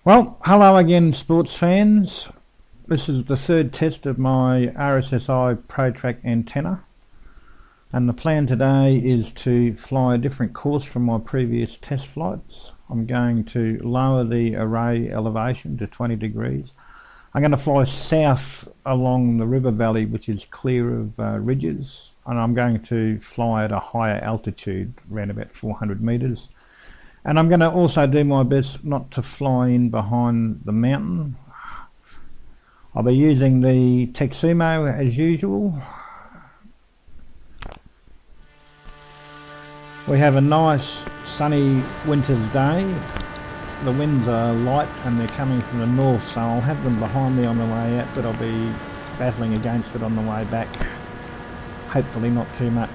Well, hello again, sports fans. This is the third test of my RSSI ProTrack antenna, and the plan today is to fly a different course from my previous test flights. I'm going to lower the array elevation to 20 degrees. I'm going to fly south along the river valley, which is clear of ridges, and I'm going to fly at a higher altitude, around about 400 meters. And I'm going to also do my best not to fly in behind the mountain. I'll be using the Texumo as usual. We have a nice sunny winter's day. The winds are light and they're coming from the north, so I'll have them behind me on the way out, but I'll be battling against it on the way back. Hopefully not too much.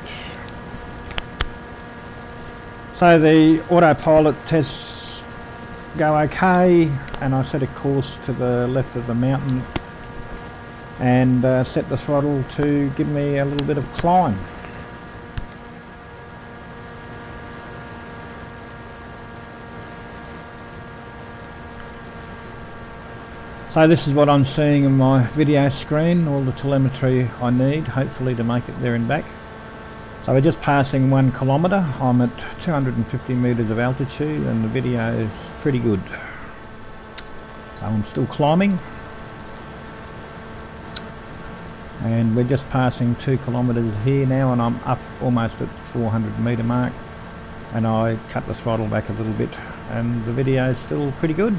So the autopilot tests go okay, and I set a course to the left of the mountain and set the throttle to give me a little bit of climb. So this is what I'm seeing on my video screen, all the telemetry I need, hopefully to make it there and back. So we're just passing 1 kilometre. I'm at 250 metres of altitude and the video is pretty good. So I'm still climbing. And we're just passing 2 kilometres here now, and I'm up almost at the 400 metre mark. And I cut the throttle back a little bit and the video is still pretty good.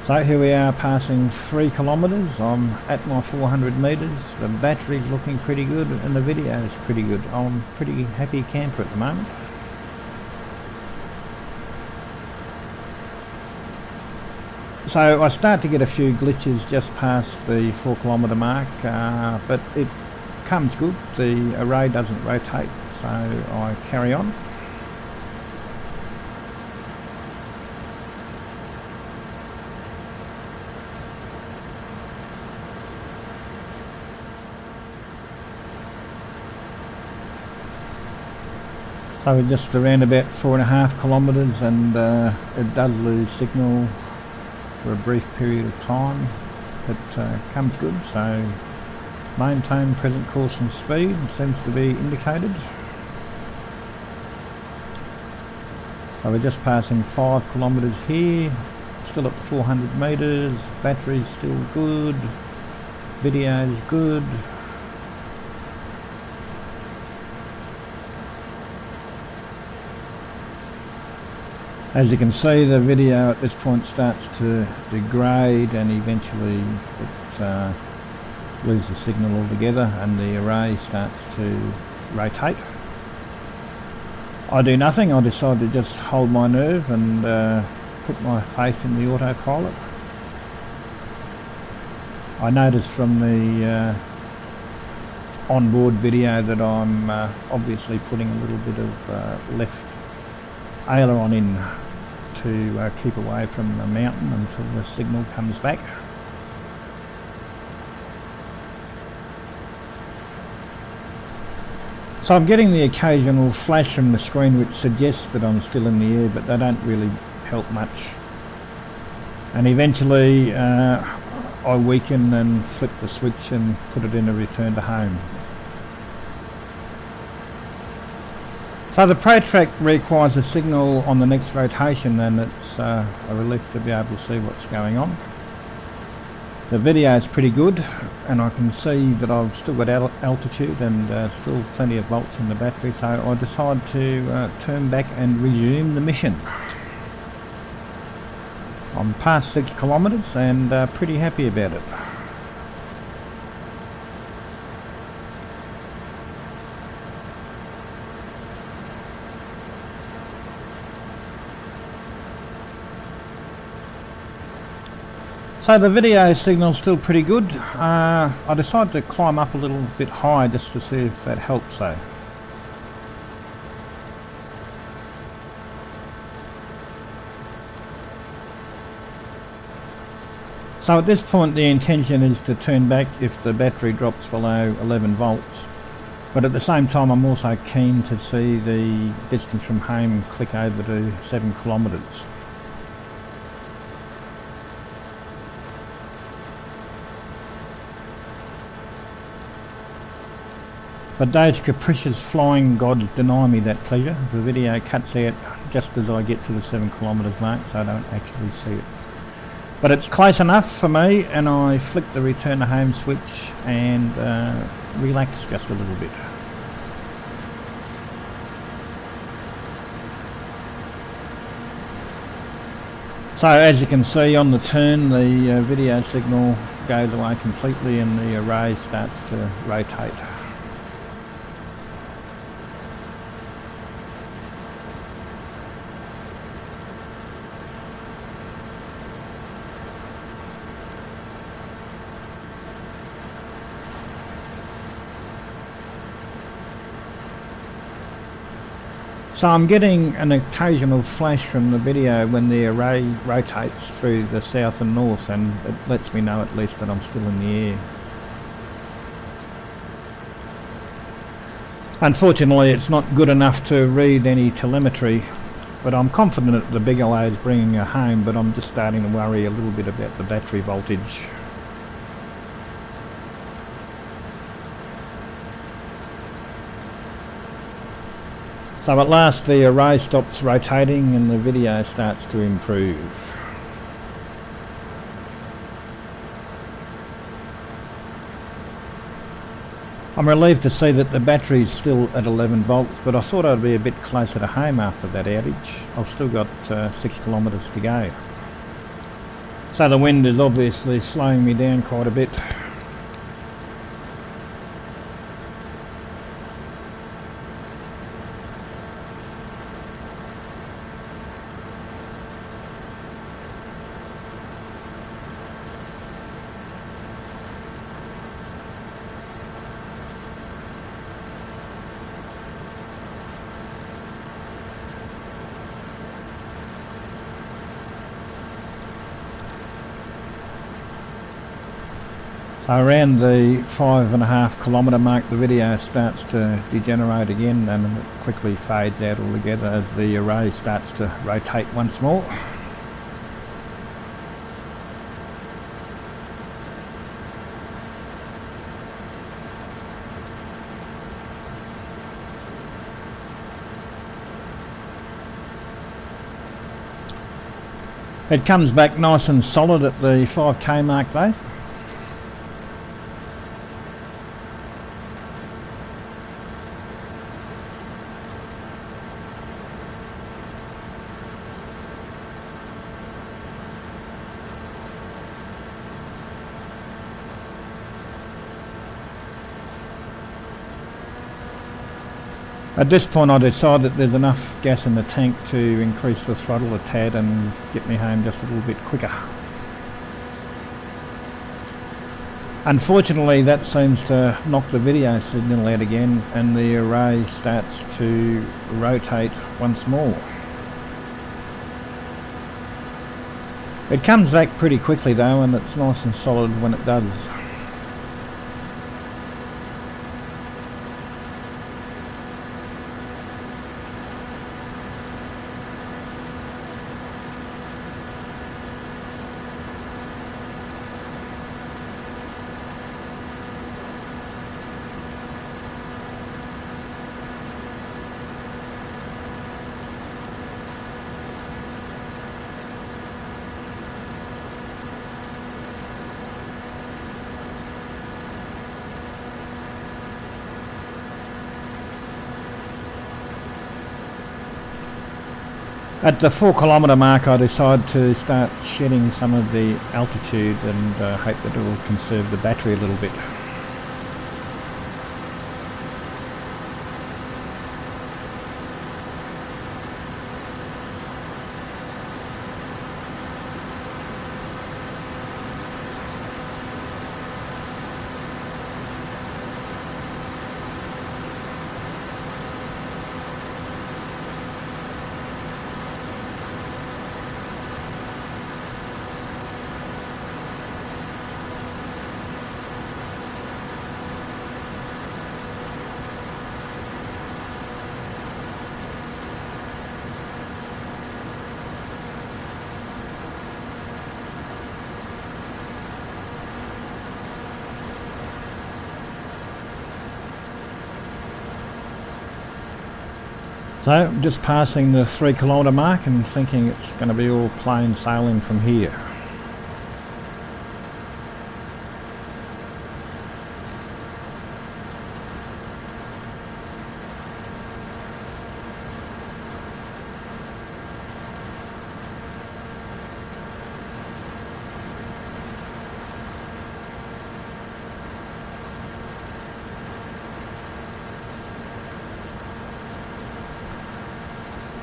So here we are passing 3 kilometres. I'm at my 400 metres. The battery's looking pretty good and the video is pretty good. I'm a pretty happy camper at the moment. So I start to get a few glitches just past the 4 kilometre mark, but it comes good. The array doesn't rotate, so I carry on. So we're just around about 4.5 kilometres, and it does lose signal for a brief period of time. It comes good, so maintain present course and speed seems to be indicated. So we're just passing 5 kilometres here, still at 400 metres, battery's still good, video's good. As you can see, the video at this point starts to degrade and eventually it loses signal altogether and the array starts to rotate. I do nothing. I decide to just hold my nerve and put my faith in the autopilot. I noticed from the onboard video that I'm obviously putting a little bit of left aileron in to keep away from the mountain until the signal comes back. So I'm getting the occasional flash from the screen which suggests that I'm still in the air, but they don't really help much. And eventually I weaken and flip the switch and put it in a return to home. So the ProTrack requires a signal on the next rotation, and it's a relief to be able to see what's going on. The video is pretty good and I can see that I've still got altitude and still plenty of volts in the battery, so I decide to turn back and resume the mission. I'm past 6 kilometres and pretty happy about it. So the video signal's still pretty good. I decided to climb up a little bit high just to see if that helps though. So at this point the intention is to turn back if the battery drops below 11 volts. But at the same time, I'm also keen to see the distance from home click over to 7 kilometres. But those capricious flying gods deny me that pleasure. The video cuts out just as I get to the 7 kilometres mark, so I don't actually see it. But it's close enough for me, and I flick the return to home switch and relax just a little bit. So as you can see on the turn, the video signal goes away completely and the array starts to rotate. So I'm getting an occasional flash from the video when the array rotates through the south and north, and it lets me know at least that I'm still in the air. Unfortunately, it's not good enough to read any telemetry, but I'm confident that the Bigelow is bringing her home, but I'm just starting to worry a little bit about the battery voltage. So at last the array stops rotating and the video starts to improve. I'm relieved to see that the battery is still at 11 volts, but I thought I'd be a bit closer to home after that outage. I've still got 6 kilometres to go. So the wind is obviously slowing me down quite a bit. So around the 5.5 kilometre mark the video starts to degenerate again, and it quickly fades out altogether as the array starts to rotate once more. It comes back nice and solid at the 5k mark though. At this point I decide that there's enough gas in the tank to increase the throttle a tad and get me home just a little bit quicker. Unfortunately that seems to knock the video signal out again and the array starts to rotate once more. It comes back pretty quickly though, and it's nice and solid when it does. At the 4 kilometre mark I decide to start shedding some of the altitude and hope that it will conserve the battery a little bit. So just passing the 3 kilometre mark and thinking it's going to be all plain sailing from here.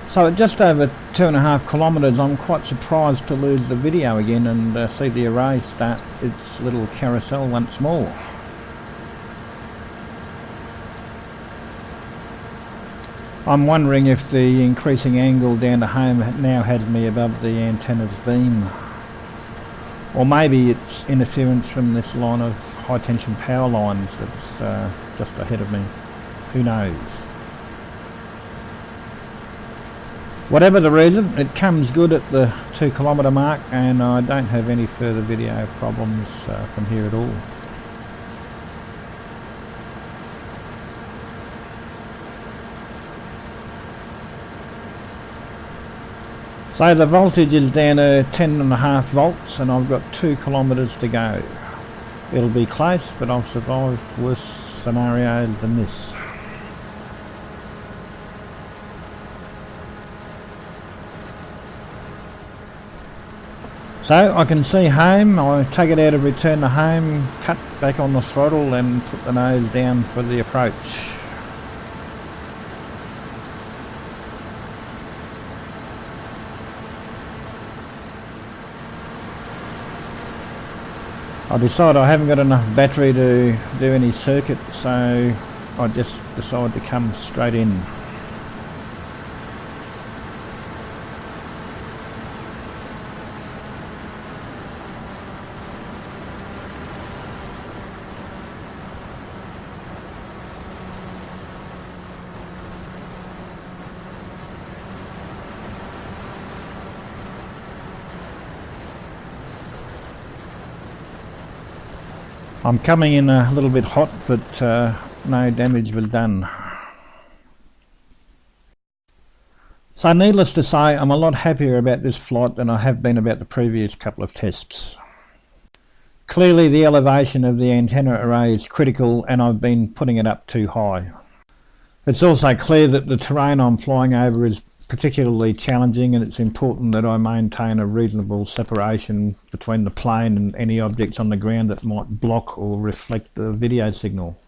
So at just over 2.5 kilometres, I'm quite surprised to lose the video again and see the array start its little carousel once more. I'm wondering if the increasing angle down to home now has me above the antenna's beam, or maybe it's interference from this line of high tension power lines that's just ahead of me. Who knows? Whatever the reason, it comes good at the 2 kilometre mark, and I don't have any further video problems from here at all. So the voltage is down to 10.5 volts and I've got 2 kilometres to go. It'll be close, but I've survived worse scenarios than this. So I can see home. I take it out of return to home, cut back on the throttle and put the nose down for the approach. I decide I haven't got enough battery to do any circuit, so I just decide to come straight in. I'm coming in a little bit hot, but no damage was done. So needless to say, I'm a lot happier about this flight than I have been about the previous couple of tests. Clearly the elevation of the antenna array is critical and I've been putting it up too high. It's also clear that the terrain I'm flying over is particularly challenging, and it's important that I maintain a reasonable separation between the plane and any objects on the ground that might block or reflect the video signal.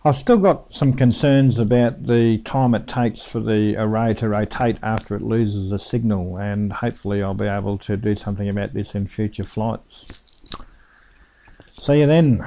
I've still got some concerns about the time it takes for the array to rotate after it loses the signal, and hopefully I'll be able to do something about this in future flights. See you then.